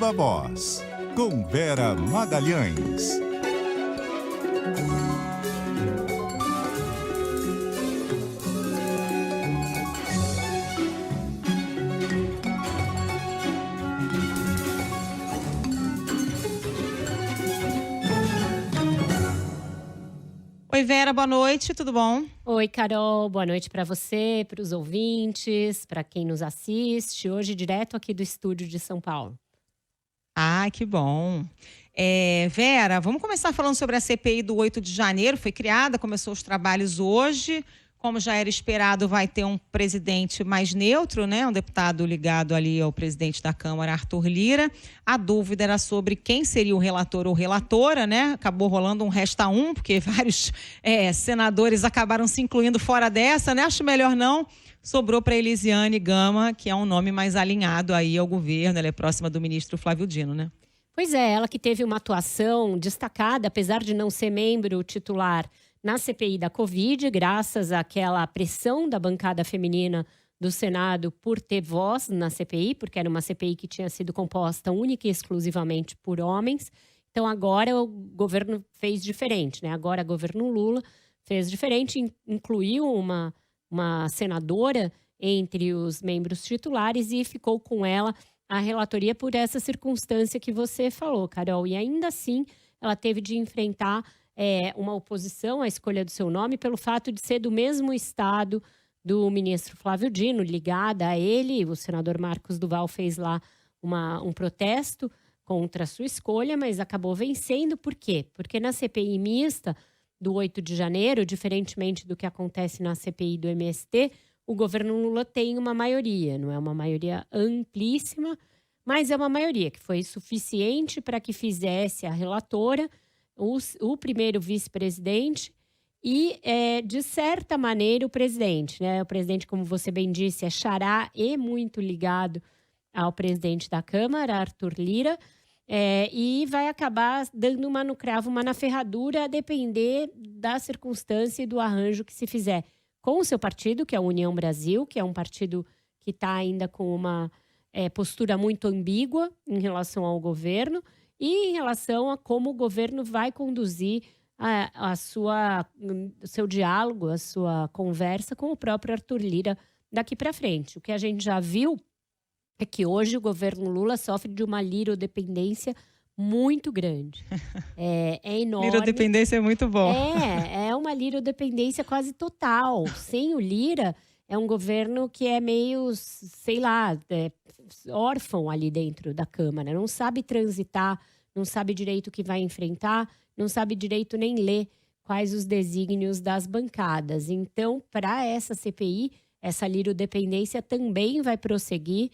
Viva Voz, com Vera Magalhães. Oi, Vera, boa noite, tudo bom? Oi, Carol, boa noite para você, para os ouvintes, para quem nos assiste. Hoje, direto aqui do estúdio de São Paulo. Ah, que bom. Vera, vamos começar falando sobre a CPI do 8 de janeiro. Foi criada, começou os trabalhos hoje. Como já era esperado, vai ter um presidente mais neutro, né? Um deputado ligado ali ao presidente da Câmara, Arthur Lira. A dúvida era sobre quem seria o relator ou relatora, né? Acabou rolando um resta um, porque vários senadores acabaram se incluindo fora dessa, né? Acho melhor não. Sobrou para Elisiane Gama, que é um nome mais alinhado aí ao governo. Ela é próxima do ministro Flávio Dino, né? Pois é, ela que teve uma atuação destacada, apesar de não ser membro titular na CPI da Covid, graças àquela pressão da bancada feminina do Senado por ter voz na CPI, porque era uma CPI que tinha sido composta única e exclusivamente por homens. Então agora o governo fez diferente, né? Agora o governo Lula fez diferente, incluiu uma senadora entre os membros titulares e ficou com ela a relatoria por essa circunstância que você falou, Carol. E ainda assim, ela teve de enfrentar uma oposição à escolha do seu nome pelo fato de ser do mesmo estado do ministro Flávio Dino, ligada a ele. O senador Marcos Duval fez lá um protesto contra a sua escolha, mas acabou vencendo. Por quê? Porque na CPI mista do 8 de janeiro, diferentemente do que acontece na CPI do MST, o governo Lula tem uma maioria. Não é uma maioria amplíssima, mas é uma maioria que foi suficiente para que fizesse a relatora, o primeiro vice-presidente e, de certa maneira, o presidente, né? O presidente, como você bem disse, é xará e muito ligado ao presidente da Câmara, Arthur Lira, e vai acabar dando uma no cravo, uma na ferradura, a depender da circunstância e do arranjo que se fizer com o seu partido, que é a União Brasil, que é um partido que está ainda com uma postura muito ambígua em relação ao governo, e em relação a como o governo vai conduzir o seu diálogo, a sua conversa com o próprio Arthur Lira daqui para frente. O que a gente já viu é que hoje o governo Lula sofre de uma lirodependência muito grande. É enorme. Lirodependência é muito bom. É uma lirodependência quase total. Sem o Lira, é um governo que é meio, sei lá, órfão ali dentro da Câmara. Não sabe transitar, não sabe direito o que vai enfrentar, não sabe direito nem ler quais os desígnios das bancadas. Então, para essa CPI, essa lirodependência também vai prosseguir,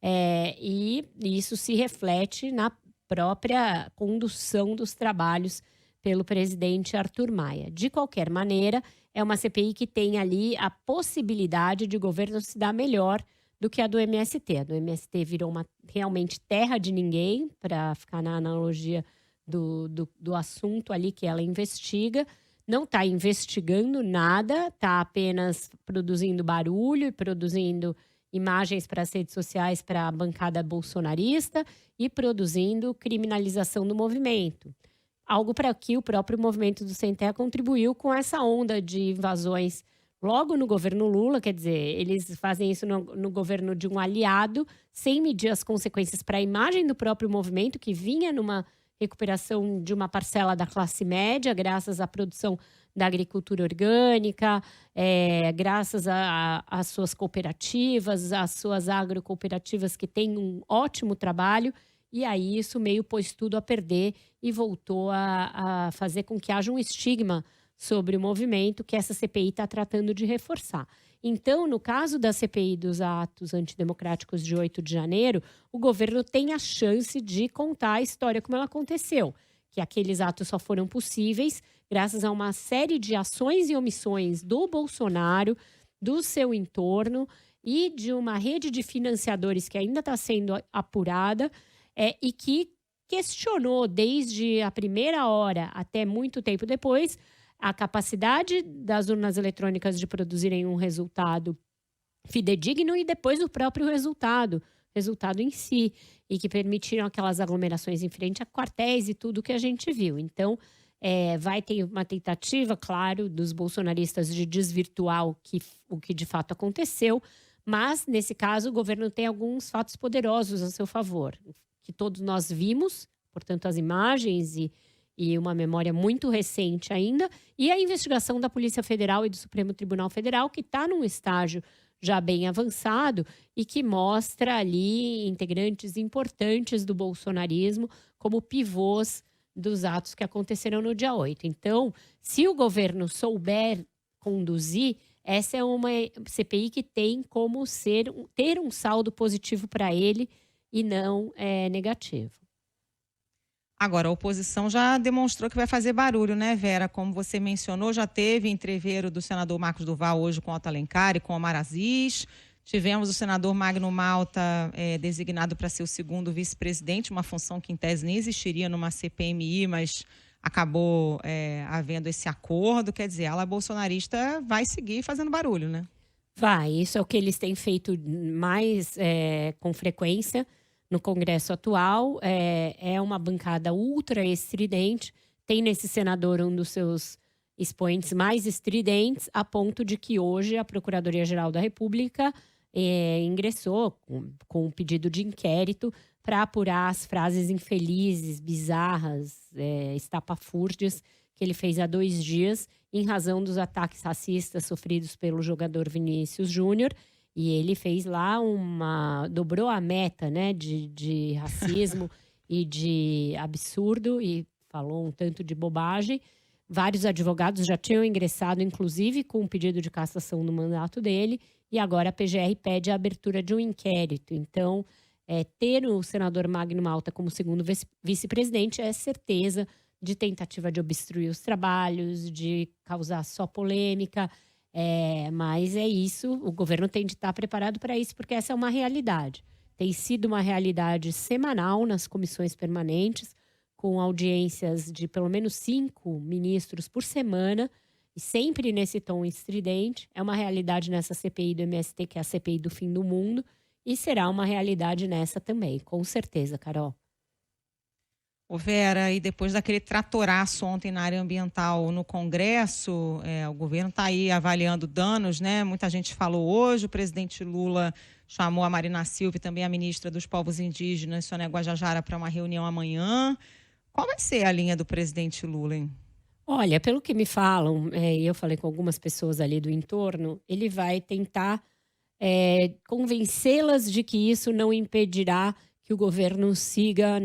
e isso se reflete na própria condução dos trabalhos pelo presidente Arthur Maia. De qualquer maneira, é uma CPI que tem ali a possibilidade de o governo se dar melhor do que a do MST. A do MST virou uma realmente terra de ninguém, para ficar na analogia do assunto ali que ela investiga. Não está investigando nada, está apenas produzindo barulho e produzindo imagens para as redes sociais para a bancada bolsonarista e produzindo criminalização do movimento. Algo para que o próprio movimento do Sem Terra contribuiu com essa onda de invasões logo no governo Lula. Quer dizer, eles fazem isso no governo de um aliado, sem medir as consequências para a imagem do próprio movimento, que vinha numa recuperação de uma parcela da classe média, graças à produção da agricultura orgânica, graças às suas cooperativas, às suas agrocooperativas que têm um ótimo trabalho. E aí isso meio pôs tudo a perder e voltou a fazer com que haja um estigma sobre o movimento que essa CPI está tratando de reforçar. Então, no caso da CPI dos atos antidemocráticos de 8 de janeiro, o governo tem a chance de contar a história como ela aconteceu, que aqueles atos só foram possíveis graças a uma série de ações e omissões do Bolsonaro, do seu entorno e de uma rede de financiadores que ainda está sendo apurada, e que questionou desde a primeira hora até muito tempo depois a capacidade das urnas eletrônicas de produzirem um resultado fidedigno e depois o próprio resultado resultado em si, e que permitiram aquelas aglomerações em frente a quartéis e tudo que a gente viu. Então, vai ter uma tentativa, claro, dos bolsonaristas de desvirtuar o que de fato aconteceu, mas, nesse caso, o governo tem alguns fatos poderosos a seu favor, que todos nós vimos, portanto, as imagens e uma memória muito recente ainda, e a investigação da Polícia Federal e do Supremo Tribunal Federal, que está num estágio já bem avançado e que mostra ali integrantes importantes do bolsonarismo como pivôs dos atos que aconteceram no dia 8. Então, se o governo souber conduzir, essa é uma CPI que tem como ter um saldo positivo para ele e não negativo. Agora, a oposição já demonstrou que vai fazer barulho, né, Vera? Como você mencionou, já teve entreveiro do senador Marcos Duval hoje com Otto Alencar e com Omar Aziz. Tivemos o senador Magno Malta designado para ser o segundo vice-presidente, uma função que em tese nem existiria numa CPMI, mas acabou havendo esse acordo. Quer dizer, a ala bolsonarista vai seguir fazendo barulho, né? Vai, isso é o que eles têm feito mais com frequência no Congresso atual. É uma bancada ultra estridente. Tem nesse senador um dos seus expoentes mais estridentes, a ponto de que hoje a Procuradoria-Geral da República ingressou com um pedido de inquérito para apurar as frases infelizes, bizarras, estapafúrdias que ele fez há 2 dias em razão dos ataques racistas sofridos pelo jogador Vinícius Júnior. E ele fez lá dobrou a meta, né, de racismo e de absurdo, e falou um tanto de bobagem. Vários advogados já tinham ingressado, inclusive com um pedido de cassação no mandato dele, e agora a PGR pede a abertura de um inquérito. Então, ter o senador Magno Malta como segundo vice-presidente é certeza de tentativa de obstruir os trabalhos, de causar só polêmica. Mas é isso, o governo tem de estar preparado para isso, porque essa é uma realidade. Tem sido uma realidade semanal nas comissões permanentes, com audiências de pelo menos 5 ministros por semana, e sempre nesse tom estridente. É uma realidade nessa CPI do MST, que é a CPI do fim do mundo, e será uma realidade nessa também, com certeza, Carol. Ô Vera, e depois daquele tratoraço ontem na área ambiental no Congresso, o governo está aí avaliando danos, né? Muita gente falou hoje, o presidente Lula chamou a Marina Silva e também a ministra dos Povos Indígenas, Sônia Guajajara, para uma reunião amanhã. Qual vai ser a linha do presidente Lula, hein? Olha, pelo que me falam, e eu falei com algumas pessoas ali do entorno, ele vai tentar convencê-las de que isso não impedirá que o governo siga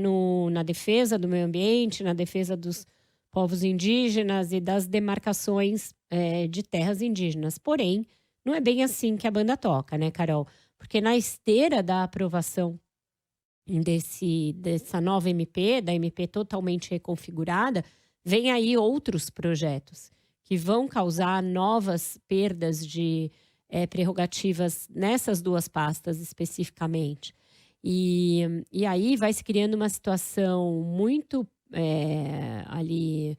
na defesa do meio ambiente, na defesa dos povos indígenas e das demarcações de terras indígenas. Porém, não é bem assim que a banda toca, né, Carol? Porque na esteira da aprovação dessa nova MP, da MP totalmente reconfigurada, vem aí outros projetos que vão causar novas perdas de prerrogativas nessas 2 pastas especificamente. E aí vai se criando uma situação muito ali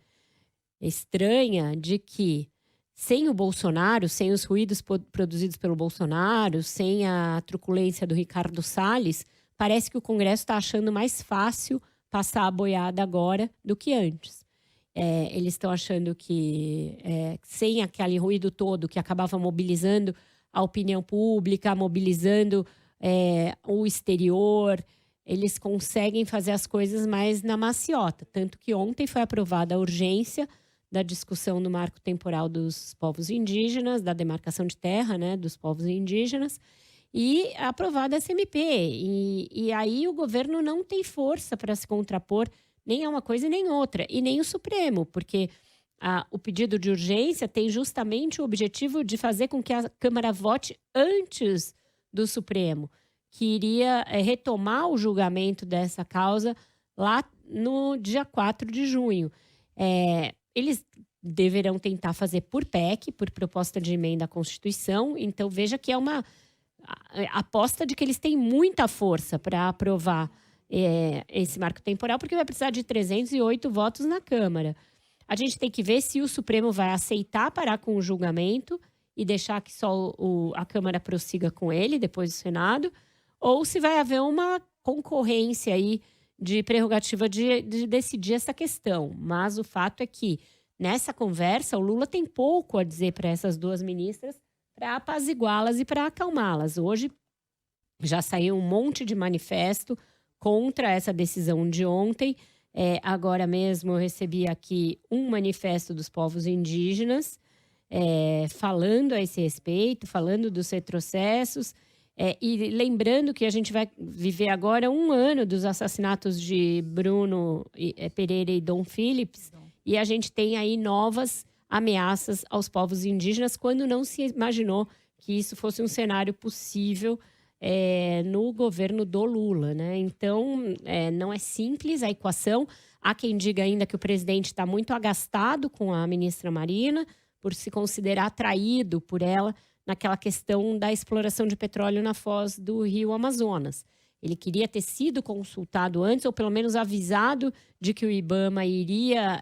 estranha de que, sem o Bolsonaro, sem os ruídos produzidos pelo Bolsonaro, sem a truculência do Ricardo Salles, parece que o Congresso está achando mais fácil passar a boiada agora do que antes. Eles estão achando que, sem aquele ruído todo que acabava mobilizando a opinião pública, mobilizando o exterior, eles conseguem fazer as coisas mais na maciota. Tanto que ontem foi aprovada a urgência da discussão do marco temporal dos povos indígenas, da demarcação de terra, né, dos povos indígenas, e aprovada essa MP. E aí o governo não tem força para se contrapor nem a uma coisa nem outra, e nem o Supremo, porque o pedido de urgência tem justamente o objetivo de fazer com que a Câmara vote antes do Supremo, que iria retomar o julgamento dessa causa lá no dia 4 de junho. Eles deverão tentar fazer por PEC, por proposta de emenda à Constituição. Então, veja que é uma aposta de que eles têm muita força para aprovar esse marco temporal, porque vai precisar de 308 votos na Câmara. A gente tem que ver se o Supremo vai aceitar parar com o julgamento e deixar que só a Câmara prossiga com ele, depois do Senado, ou se vai haver uma concorrência aí de prerrogativa de decidir essa questão. Mas o fato é que, nessa conversa, o Lula tem pouco a dizer para essas duas ministras para apaziguá-las e para acalmá-las. Hoje já saiu um monte de manifesto contra essa decisão de ontem. Agora mesmo eu recebi aqui um manifesto dos povos indígenas falando a esse respeito, falando dos retrocessos. E lembrando que a gente vai viver agora 1 ano dos assassinatos de Bruno Pereira e Dom Phillips, e a gente tem aí novas ameaças aos povos indígenas, quando não se imaginou que isso fosse um cenário possível no governo do Lula, né? Então, não é simples a equação. Há quem diga ainda que o presidente está muito agastado com a ministra Marina, por se considerar atraído por ela naquela questão da exploração de petróleo na foz do Rio Amazonas. Ele queria ter sido consultado antes, ou pelo menos avisado de que o IBAMA iria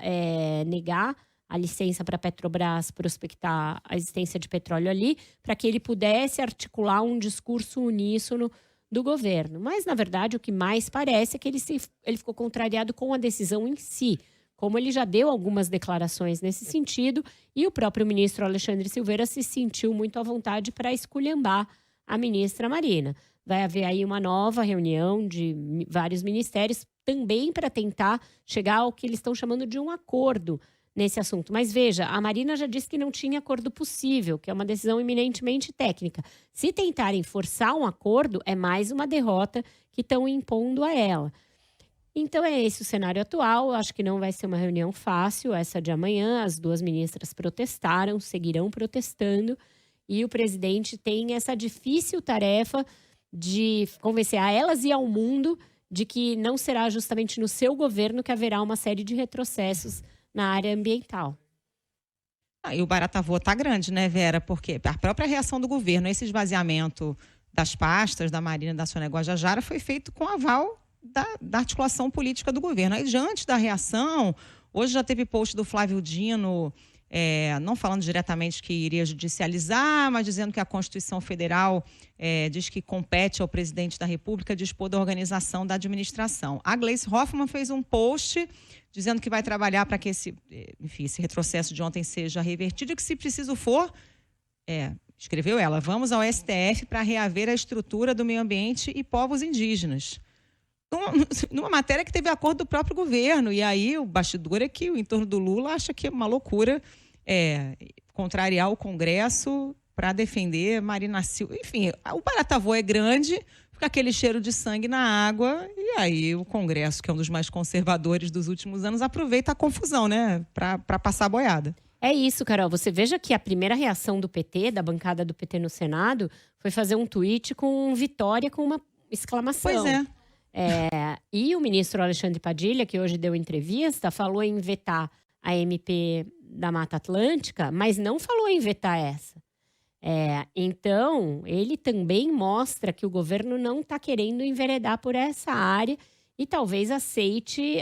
negar a licença para a Petrobras prospectar a existência de petróleo ali, para que ele pudesse articular um discurso uníssono do governo. Mas, na verdade, o que mais parece é que ele ficou contrariado com a decisão em si, como ele já deu algumas declarações nesse sentido, e o próprio ministro Alexandre Silveira se sentiu muito à vontade para esculhambar a ministra Marina. Vai haver aí uma nova reunião de vários ministérios, também para tentar chegar ao que eles estão chamando de um acordo nesse assunto. Mas veja, a Marina já disse que não tinha acordo possível, que é uma decisão eminentemente técnica. Se tentarem forçar um acordo, é mais uma derrota que estão impondo a ela. Então é esse o cenário atual. Acho que não vai ser uma reunião fácil, essa de amanhã. As duas ministras protestaram, seguirão protestando, e o presidente tem essa difícil tarefa de convencer a elas e ao mundo de que não será justamente no seu governo que haverá uma série de retrocessos na área ambiental. E o barato-a-voa tá grande, né, Vera? Porque a própria reação do governo, esse esvaziamento das pastas da Marina e da Sônia Guajajara foi feito com aval da articulação política do governo. Aí, diante da reação, hoje já teve post do Flávio Dino, não falando diretamente que iria judicializar, mas dizendo que a Constituição Federal diz que compete ao presidente da República dispor da organização da administração. A Gleice Hoffmann fez um post dizendo que vai trabalhar para que esse retrocesso de ontem seja revertido e que, se preciso for, escreveu ela, vamos ao STF para reaver a estrutura do meio ambiente e povos indígenas. Numa matéria que teve acordo do próprio governo. E aí o bastidor é que o entorno do Lula acha que é uma loucura contrariar o Congresso para defender Marina Silva. Enfim, o barato-a-voa é grande, fica aquele cheiro de sangue na água, e aí o Congresso, que é um dos mais conservadores dos últimos anos, aproveita a confusão, né, para passar a boiada. É isso, Carol. Você veja que a primeira reação do PT, da bancada do PT no Senado, foi fazer um tweet com vitória com uma exclamação. Pois é. E o ministro Alexandre Padilha, que hoje deu entrevista, falou em vetar a MP da Mata Atlântica, mas não falou em vetar essa. Então, ele também mostra que o governo não está querendo enveredar por essa área e talvez aceite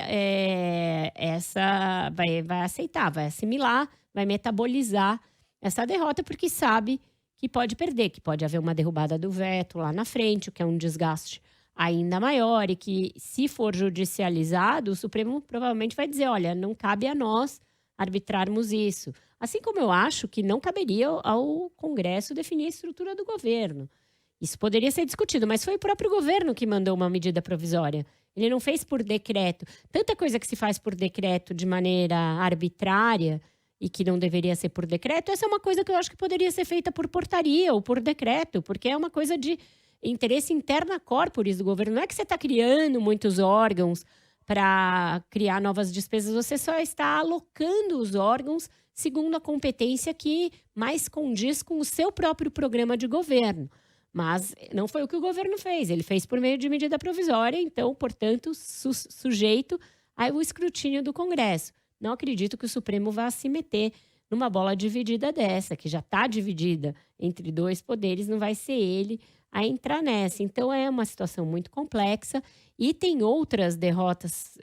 vai aceitar, vai assimilar, vai metabolizar essa derrota, porque sabe que pode perder, que pode haver uma derrubada do veto lá na frente, o que é um desgaste ainda maior, e que, se for judicializado, o Supremo provavelmente vai dizer, olha, não cabe a nós arbitrarmos isso. Assim como eu acho que não caberia ao Congresso definir a estrutura do governo. Isso poderia ser discutido, mas foi o próprio governo que mandou uma medida provisória. Ele não fez por decreto. Tanta coisa que se faz por decreto de maneira arbitrária e que não deveria ser por decreto, essa é uma coisa que eu acho que poderia ser feita por portaria ou por decreto, porque é uma coisa de interesse interna corporis do governo. Não é que você está criando muitos órgãos para criar novas despesas, você só está alocando os órgãos segundo a competência que mais condiz com o seu próprio programa de governo. Mas não foi o que o governo fez, ele fez por meio de medida provisória, então, portanto, sujeito ao escrutínio do Congresso. Não acredito que o Supremo vá se meter numa bola dividida dessa, que já está dividida entre dois poderes, não vai ser ele a entrar nessa. Então, é uma situação muito complexa e tem outras derrotas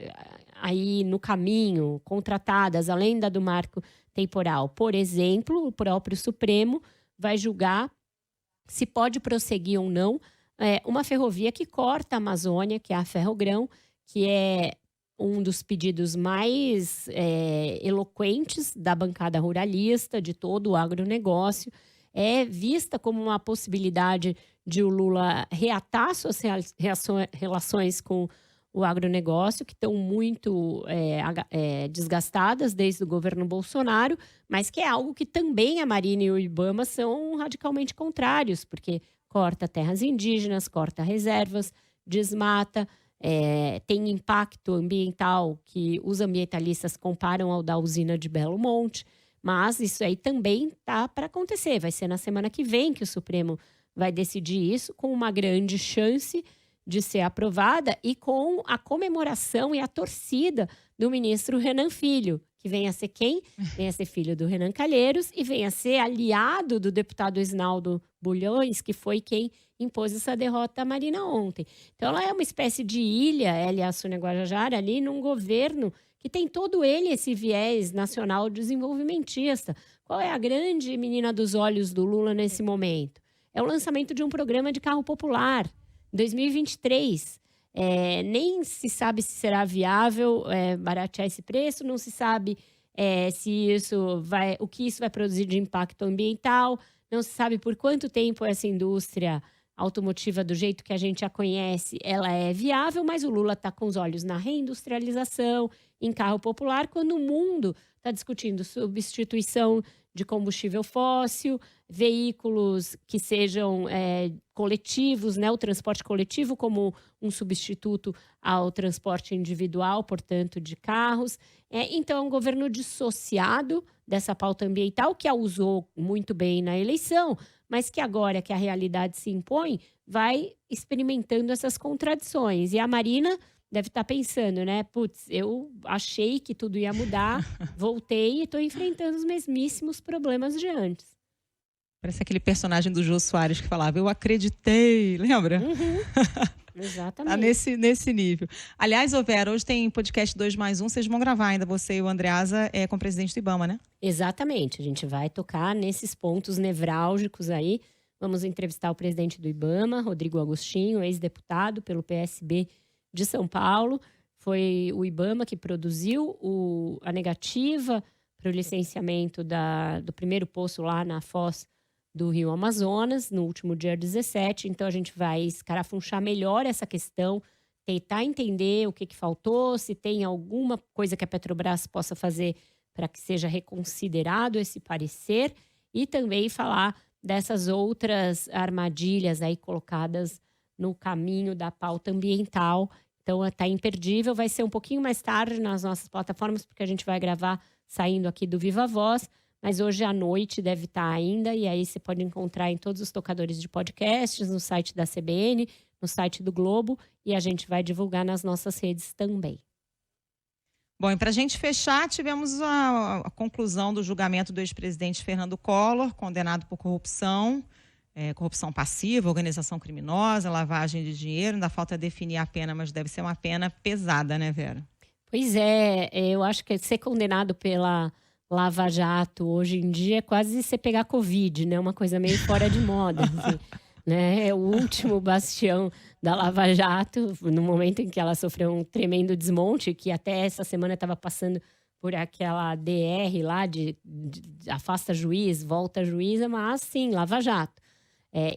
aí no caminho, contratadas, além da do marco temporal. Por exemplo, o próprio Supremo vai julgar se pode prosseguir ou não uma ferrovia que corta a Amazônia, que é a Ferrogrão, que é um dos pedidos mais eloquentes da bancada ruralista, de todo o agronegócio. É vista como uma possibilidade de o Lula reatar suas relações com o agronegócio, que estão muito desgastadas desde o governo Bolsonaro, mas que é algo que também a Marina e o IBAMA são radicalmente contrários, porque corta terras indígenas, corta reservas, desmata, tem impacto ambiental que os ambientalistas comparam ao da usina de Belo Monte, mas isso aí também está para acontecer. Vai ser na semana que vem que o Supremo vai decidir isso, com uma grande chance de ser aprovada e com a comemoração e a torcida do ministro Renan Filho, que vem a ser quem? Vem a ser filho do Renan Calheiros e vem a ser aliado do deputado Isnaldo Bulhões, que foi quem impôs essa derrota à Marina ontem. Então, ela é uma espécie de ilha, ela e a Sônia Guajajara, ali num governo que tem todo ele esse viés nacional desenvolvimentista. Qual é a grande menina dos olhos do Lula nesse momento? É o lançamento de um programa de carro popular, 2023. Nem se sabe se será viável baratear esse preço, não se sabe o que isso vai produzir de impacto ambiental, não se sabe por quanto tempo essa indústria automotiva, do jeito que a gente a conhece, ela é viável, mas o Lula está com os olhos na reindustrialização, em carro popular, quando o mundo está discutindo substituição de combustível fóssil, veículos que sejam coletivos, né? O transporte coletivo como um substituto ao transporte individual, portanto, de carros. Então, é um governo dissociado dessa pauta ambiental, que a usou muito bem na eleição, mas que agora que a realidade se impõe, vai experimentando essas contradições. E a Marina deve estar pensando, né? Putz, eu achei que tudo ia mudar, voltei e estou enfrentando os mesmíssimos problemas de antes. Parece aquele personagem do Jô Soares que falava, eu acreditei, lembra? Exatamente. Tá nesse nível. Aliás, Vera, hoje tem podcast 2+1, vocês vão gravar ainda, você e o Andreasa, com o presidente do IBAMA, né? Exatamente, a gente vai tocar nesses pontos nevrálgicos aí. Vamos entrevistar o presidente do IBAMA, Rodrigo Agostinho, ex-deputado pelo PSB de São Paulo. Foi o IBAMA que produziu a negativa para o licenciamento do primeiro poço lá na foz do Rio Amazonas, no último dia 17. Então, a gente vai escarafunchar melhor essa questão, tentar entender o que faltou, se tem alguma coisa que a Petrobras possa fazer para que seja reconsiderado esse parecer, e também falar dessas outras armadilhas aí colocadas no caminho da pauta ambiental. Então, está imperdível. Vai ser um pouquinho mais tarde nas nossas plataformas, porque a gente vai gravar saindo aqui do Viva Voz. Mas hoje à noite deve estar ainda. E aí você pode encontrar em todos os tocadores de podcasts, no site da CBN, no site do Globo. E a gente vai divulgar nas nossas redes também. Bom, e para a gente fechar, tivemos a conclusão do julgamento do ex-presidente Fernando Collor, condenado por corrupção. Corrupção passiva, organização criminosa, lavagem de dinheiro. Ainda falta definir a pena, mas deve ser uma pena pesada, né, Vera? Pois é, eu acho que ser condenado pela Lava Jato hoje em dia é quase você pegar Covid, né? Uma coisa meio fora de moda, assim, né? É o último bastião da Lava Jato, no momento em que ela sofreu um tremendo desmonte, que até essa semana estava passando por aquela DR lá de afasta juiz, volta juíza, mas sim, Lava Jato.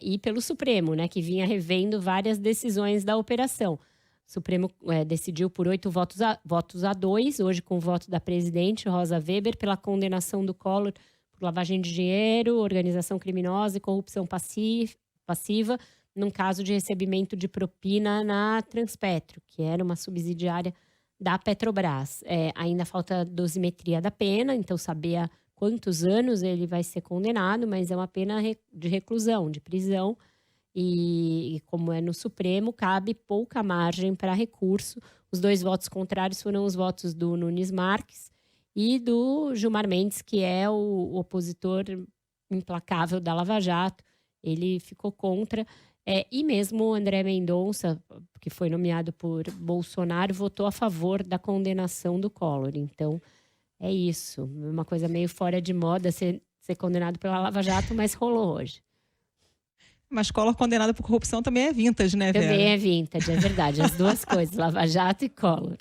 E pelo Supremo, né, que vinha revendo várias decisões da operação. O Supremo decidiu por 8 votos a 2, hoje com o voto da presidente Rosa Weber, pela condenação do Collor por lavagem de dinheiro, organização criminosa e corrupção passiva, num caso de recebimento de propina na Transpetro, que era uma subsidiária da Petrobras. Ainda falta dosimetria da pena, então saber a quantos anos ele vai ser condenado, mas é uma pena de reclusão, de prisão. E como é no Supremo, cabe pouca margem para recurso. Os 2 votos contrários foram os votos do Nunes Marques e do Gilmar Mendes, que é o opositor implacável da Lava Jato. Ele ficou contra. E mesmo o André Mendonça, que foi nomeado por Bolsonaro, votou a favor da condenação do Collor. Então, é isso. Uma coisa meio fora de moda ser condenado pela Lava Jato, mas rolou hoje. Mas Collor condenado por corrupção também é vintage, né, Vera? Também é vintage, é verdade. As duas coisas, Lava Jato e Collor.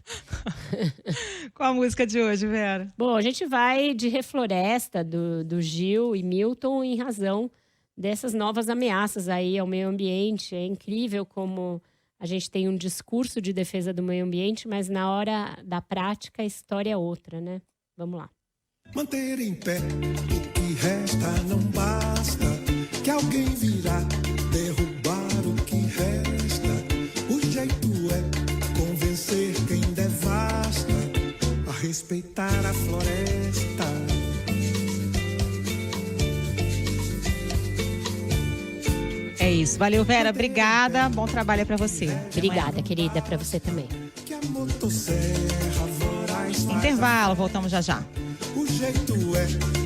Qual a música de hoje, Vera? Bom, a gente vai de Refloresta, do Gil e Milton, em razão dessas novas ameaças aí ao meio ambiente. É incrível como a gente tem um discurso de defesa do meio ambiente, mas na hora da prática a história é outra, né? Vamos lá. Manter em pé o que resta não basta, que alguém virá derrubar o que resta. O jeito é convencer quem devasta a respeitar a floresta. É isso. Valeu, Vera. Obrigada. Bom trabalho para você. Obrigada, querida, para você também. Que a motosserra voraz faz Intervalo. Voltamos já já. o jeito é